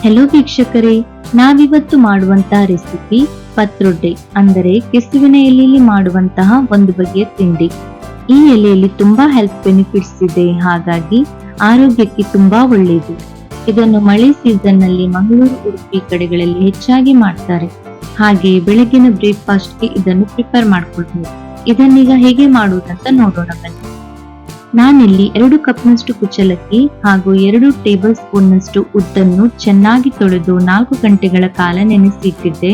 Hello ವೀಕ್ಷಕರೇ, ನಾವಿವತ್ತು ಮಾಡುವಂತಹ ರೆಸಿಪಿ ಪತ್ರೊಡೆ ಅಂದರೆ ಕೆಸುವಿನ ಎಲೆಯಲ್ಲಿ ಮಾಡುವಂತಹ ಒಂದು ಬಗೆಯ ತಿಂಡಿ. ಈ ಎಲೆಯಲ್ಲಿ ತುಂಬಾ ಹೆಲ್ತ್ ಬೆನಿಫಿಟ್ಸ್ ಇದೆ, ಹಾಗಾಗಿ ಆರೋಗ್ಯಕ್ಕೆ ತುಂಬಾ ಒಳ್ಳೆಯದು. ಇದನ್ನು ಮಳೆ ಸೀಸನ್ ನಲ್ಲಿ ಮಂಗಳೂರು, ಉಡುಪಿ ಕಡೆಗಳಲ್ಲಿ ಹೆಚ್ಚಾಗಿ ಮಾಡ್ತಾರೆ. ಹಾಗೆ ಬೆಳಗಿನ ಬ್ರೇಕ್ಫಾಸ್ಟ್ ಗೆ ಇದನ್ನು ಪ್ರಿಪೇರ್ ಮಾಡ್ಕೊಳ್ಬಹುದು. ಇದನ್ನೀಗ ಹೇಗೆ ಮಾಡುವುದಂತ ನೋಡೋಣ ಬನ್ನಿ. ನಾನಿಲ್ಲಿ 2 ಕಪ್ನಷ್ಟು ಕುಚ್ಚಲಕ್ಕಿ ಹಾಗೂ 2 ಟೇಬಲ್ ಸ್ಪೂನ್ ನಷ್ಟು ಉದ್ದನ್ನು ಚೆನ್ನಾಗಿ ತೊಳೆದು 4 ಗಂಟೆಗಳ ಕಾಲ ನೆನೆಸಿಟ್ಟಿದ್ದೆ.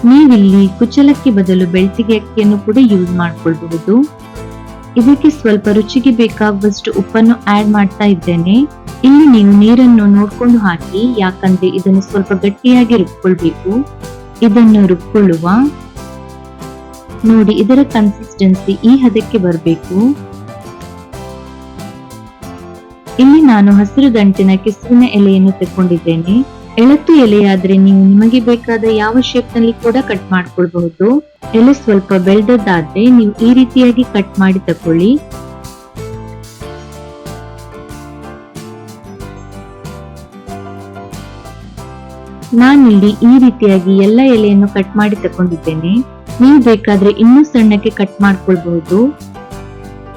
ನೀವಿಲ್ಲಿ ಕುಚ್ಚಲಕ್ಕಿ ಬದಲು ಬೆಳ್ತಿಗೆ ಅಕ್ಕಿಯನ್ನು ಕೂಡ ಯೂಸ್ ಮಾಡ್ಕೊಳ್ಬಹುದು. ಇದಕ್ಕೆ ಸ್ವಲ್ಪ ರುಚಿಗೆ ಬೇಕಾಗುವಷ್ಟು ಉಪ್ಪನ್ನು ಆಡ್ ಮಾಡ್ತಾ ಇದ್ದೇನೆ. ಇಲ್ಲಿ ನೀವು ನೀರನ್ನು ನೋಡ್ಕೊಂಡು ಹಾಕಿ, ಯಾಕಂದ್ರೆ ಇದನ್ನು ಸ್ವಲ್ಪ ಗಟ್ಟಿಯಾಗಿ ರುಬ್ಕೊಳ್ಬೇಕು. ಇದನ್ನು ರುಬ್ಕೊಳ್ಳುವ ನೋಡಿ, ಇದರ ಕನ್ಸಿಸ್ಟೆನ್ಸಿ ಈ ಹದಕ್ಕೆ ಬರಬೇಕು. ಇಲ್ಲಿ ನಾನು ಹಸಿರು ದಂಟಿನ ಕೆಸುವಿನ ಎಲೆಯನ್ನು ತಗೊಂಡಿದ್ದೇನೆ. ಎಳತ್ತು ಎಲೆಯಾದ್ರೆ ನೀವು ನಿಮಗೆ ಬೇಕಾದ ಯಾವ ಶೇಪ್ ನಲ್ಲಿ ಕೂಡ ಕಟ್ ಮಾಡ್ಕೊಳ್ಬಹುದು. ಎಲೆ ಸ್ವಲ್ಪ ಬೆಳೆದದ್ದಾದ್ರೆ ನೀವು ಈ ರೀತಿಯಾಗಿ ಕಟ್ ಮಾಡಿ ತಕೊಳ್ಳಿ. ನಾನಿಲ್ಲಿ ಈ ರೀತಿಯಾಗಿ ಎಲ್ಲ ಎಲೆಯನ್ನು ಕಟ್ ಮಾಡಿ ತಕೊಂಡಿದ್ದೇನೆ. ನೀವು ಬೇಕಾದ್ರೆ ಇನ್ನೂ ಸಣ್ಣಕ್ಕೆ ಕಟ್ ಮಾಡ್ಕೊಳ್ಬಹುದು.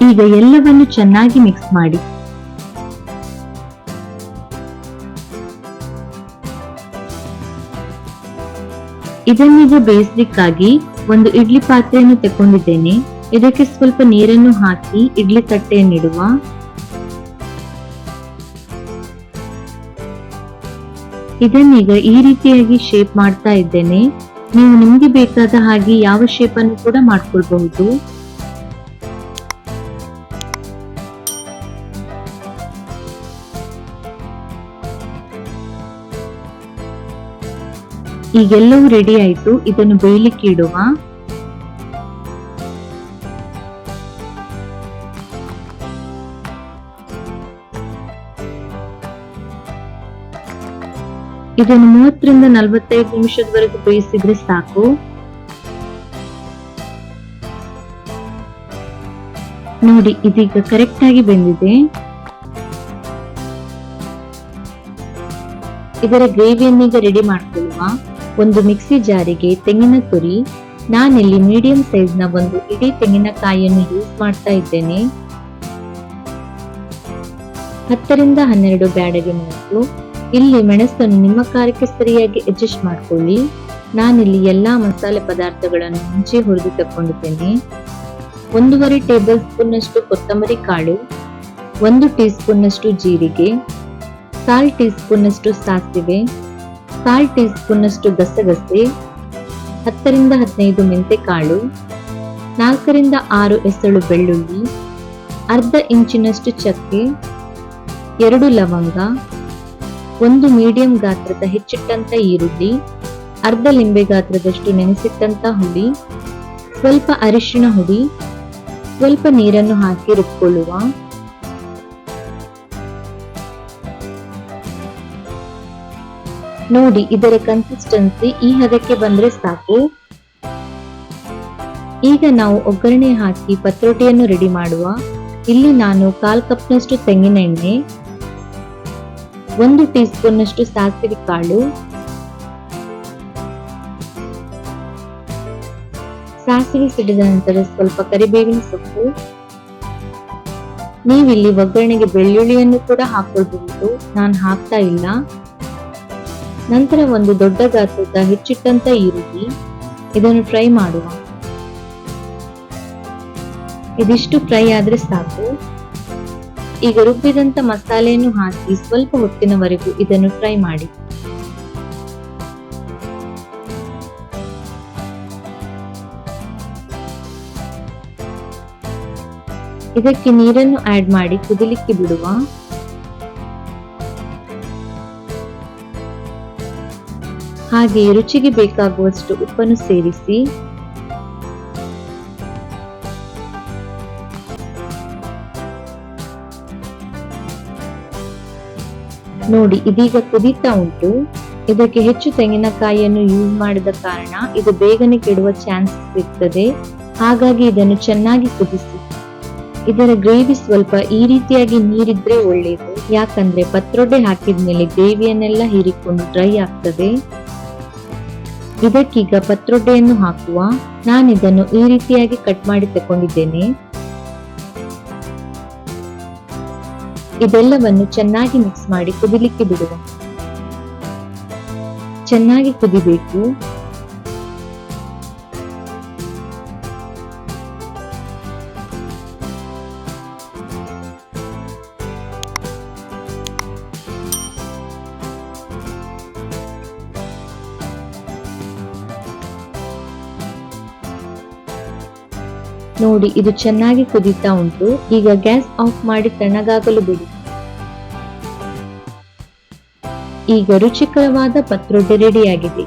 ಈಗ ಎಲ್ಲವನ್ನು ಚೆನ್ನಾಗಿ ಮಿಕ್ಸ್ ಮಾಡಿ. ಇದನ್ನೀಗ ಬೇಯಿಸ್ಲಿಕ್ಕಾಗಿ ಒಂದು ಇಡ್ಲಿ ಪಾತ್ರೆಯನ್ನು ತಗೊಂಡಿದ್ದೇನೆ. ಇದಕ್ಕೆ ಸ್ವಲ್ಪ ನೀರನ್ನು ಹಾಕಿ ಇಡ್ಲಿ ತಟ್ಟೆಯನ್ನಿಡುವ. ಇದನ್ನೀಗ ಈ ರೀತಿಯಾಗಿ ಶೇಪ್ ಮಾಡ್ತಾ ಇದ್ದೇನೆ. ನೀವು ನಿಮ್ಗೆ ಬೇಕಾದ ಹಾಗೆ ಯಾವ ಶೇಪ್ ಅನ್ನು ಕೂಡ ಮಾಡ್ಕೊಳ್ಬಹುದು. ಈಗೆಲ್ಲವೂ ರೆಡಿ ಆಯ್ತು. ಇದನ್ನು ಬೇಯಲಿಕ್ಕೆ ಇಡುವ. ಇದನ್ನು 30 ರಿಂದ 45 ನಿಮಿಷದವರೆಗೂ ಬೇಯಿಸಿದ್ರೆ ಸಾಕು. ನೋಡಿ, ಇದೀಗ ಕರೆಕ್ಟ್ ಆಗಿ ಬೆಂದಿದೆ. ಇದರ ಗ್ರೇವಿಯನ್ನೀಗ ರೆಡಿ ಮಾಡ್ಕೊಳ್ಳುವ. ಒಂದು ಮಿಕ್ಸಿ ಜಾರಿಗೆ ತೆಂಗಿನ ತುರಿ, ನಾನಿಲ್ಲಿ ಮೀಡಿಯಂ ಸೈಜ್ ನ ಒಂದು ಇಡೀ ತೆಂಗಿನಕಾಯಿಯನ್ನು ಯೂಸ್ ಮಾಡ್ತಾ ಇದ್ದೇನೆ. 10 ರಿಂದ 12 ಬ್ಯಾಡಗೆ ಮೆಣಸು. ಇಲ್ಲಿ ಮೆಣಸನ್ನು ನಿಮ್ಮ ಖಾರಕ್ಕೆ ಸರಿಯಾಗಿ ಅಡ್ಜಸ್ಟ್ ಮಾಡ್ಕೊಳ್ಳಿ. ನಾನಿಲ್ಲಿ ಎಲ್ಲಾ ಮಸಾಲೆ ಪದಾರ್ಥಗಳನ್ನು ಮುಂಚೆ ಹುರಿದು ತಕೊಂಡಿದ್ದೇನೆ. 1.5 ಟೇಬಲ್ ಸ್ಪೂನ್ ನಷ್ಟು ಕೊತ್ತಂಬರಿ ಕಾಳು, 1 ಟೀ ಸ್ಪೂನ್ ನಷ್ಟು ಜೀರಿಗೆ, 1/4 ಟೀ ಸ್ಪೂನ್ ನಷ್ಟು ಸಾಸಿವೆ, 1/4 ಟೀ ಸ್ಪೂನ್ ನಷ್ಟು ಗಸಗಸೆ, 10 ರಿಂದ 15 ಮೆಂತೆ ಕಾಳು, 4 ರಿಂದ 6 ಎಸಳು ಬೆಳ್ಳುಳ್ಳಿ, ಅರ್ಧ ಇಂಚಿನಷ್ಟು ಚಕ್ಕೆ, 2 ಲವಂಗ, 1 ಮೀಡಿಯಂ ಗಾತ್ರದ ಹೆಚ್ಚಿಟ್ಟಂತ ಈರುಳ್ಳಿ, ಅರ್ಧ ಲಿಂಬೆ ಗಾತ್ರದಷ್ಟು ನೆನೆಸಿಟ್ಟಂತ ಹುಳಿ, ಸ್ವಲ್ಪ ಅರಿಶಿಣ ಹುಡಿ, ಸ್ವಲ್ಪ ನೀರನ್ನು ಹಾಕಿ ರುಬ್ಕೊಳ್ಳುವ. ನೋಡಿ, ಇದರ ಕನ್ಸಿಸ್ಟೆನ್ಸಿ ಈ ಹದಕ್ಕೆ ಬಂದ್ರೆ ಸಾಕು. ಈಗ ನಾವು ಒಗ್ಗರಣೆ ಹಾಕಿ ಪತ್ರೊಡೆಯನ್ನು ರೆಡಿ ಮಾಡುವ. ಇಲ್ಲಿ ನಾನು 1/4 ಕಪ್ನಷ್ಟು ತೆಂಗಿನ ಎಣ್ಣೆ, 1 ಟೀ ಸ್ಪೂನ್ ನಷ್ಟು ಸಾಸಿವೆ ಕಾಳು, ಸಾಸಿವೆ ಸಿಡಿದ ನಂತರ ಸ್ವಲ್ಪ ಕರಿಬೇವಿನ ಸೊಪ್ಪು. ನೀವಿಲ್ಲಿ ಒಗ್ಗರಣೆಗೆ ಬೆಳ್ಳುಳ್ಳಿಯನ್ನು ಕೂಡ ಹಾಕೊಳ್ಬಹುದು, ನಾನು ಹಾಕ್ತಾ ಇಲ್ಲ. ನಂತರ ಒಂದು ದೊಡ್ಡ ಗಾತ್ರದ ಹೆಚ್ಚಿಟ್ಟಂತ ಈರುಳ್ಳಿ, ಇದನ್ನು ಫ್ರೈ ಮಾಡುವ. ಇದಿಷ್ಟು ಫ್ರೈ ಆದ್ರೆ ಸಾಕು. ಈಗ ರುಬ್ಬಿದಂತ ಮಸಾಲೆಯನ್ನು ಹಾಕಿ ಸ್ವಲ್ಪ ಹೊತ್ತಿನವರೆಗೂ ಇದನ್ನು ಫ್ರೈ ಮಾಡಿ. ಇದಕ್ಕೆ ನೀರನ್ನು ಆಡ್ ಮಾಡಿ ಕುದಿಲಿಕ್ಕೆ ಬಿಡುವ. ಹಾಗೆ ರುಚಿಗೆ ಬೇಕಾಗುವಷ್ಟು ಉಪ್ಪನ್ನು ಸೇರಿಸಿ. ನೋಡಿ, ಇದೀಗ ಕುದೀತಾ ಉಂಟು. ಇದಕ್ಕೆ ಹೆಚ್ಚು ತೆಂಗಿನಕಾಯಿಯನ್ನು ಯೂಸ್ ಮಾಡಿದ ಕಾರಣ ಇದು ಬೇಗನೆ ಕೆಡುವ ಚಾನ್ಸಸ್ ಇರ್ತದೆ. ಹಾಗಾಗಿ ಇದನ್ನು ಚೆನ್ನಾಗಿ ಕುದಿಸಿ. ಇದರ ಗ್ರೇವಿ ಸ್ವಲ್ಪ ಈ ರೀತಿಯಾಗಿ ನೀರಿದ್ರೆ ಒಳ್ಳೆಯದು. ಯಾಕಂದ್ರೆ ಪತ್ರೊಡೆ ಹಾಕಿದ್ಮೇಲೆ ಗ್ರೇವಿಯನ್ನೆಲ್ಲ ಹೀರಿಕೊಂಡು ಡ್ರೈ ಆಗ್ತದೆ. ಇದಕ್ಕೀಗ ಪತ್ರೊಡೆಯನ್ನು ಹಾಕುವ. ನಾನಿದನ್ನು ಈ ರೀತಿಯಾಗಿ ಕಟ್ ಮಾಡಿ ತಗೊಂಡಿದ್ದೇನೆ. ಇದೆಲ್ಲವನ್ನು ಚೆನ್ನಾಗಿ ಮಿಕ್ಸ್ ಮಾಡಿ ಕುದಿಲಿಕ್ಕೆ ಬಿಡುವ. ಚೆನ್ನಾಗಿ ಕುದಿಬೇಕು. ನೋಡಿ, ಇದು ಚೆನ್ನಾಗಿ ಕುದೀತಾ ಉಂಟು. ಈಗ ಗ್ಯಾಸ್ ಆಫ್ ಮಾಡಿ ತಣ್ಣಗಾಗಲು ಬಿಡಿ. ಈಗ ರುಚಿಕರವಾದ ಪತ್ರೊಡೆ ರೆಡಿಯಾಗಿದೆ.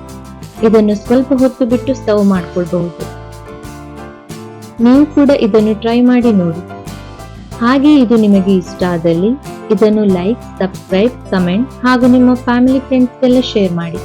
ಇದನ್ನು ಸ್ವಲ್ಪ ಹೊತ್ತು ಬಿಟ್ಟು ಸರ್ವ್ ಮಾಡ್ಕೊಳ್ಬಹುದು. ನೀವು ಕೂಡ ಇದನ್ನು ಟ್ರೈ ಮಾಡಿ ನೋಡಿ. ಹಾಗೆ ಇದು ನಿಮಗೆ ಇಷ್ಟ ಆದಲ್ಲಿ ಇದನ್ನು ಲೈಕ್, ಸಬ್ಸ್ಕ್ರೈಬ್, ಕಮೆಂಟ್ ಹಾಗೂ ನಿಮ್ಮ ಫ್ಯಾಮಿಲಿ ಫ್ರೆಂಡ್ಸ್ ಎಲ್ಲ ಶೇರ್ ಮಾಡಿ.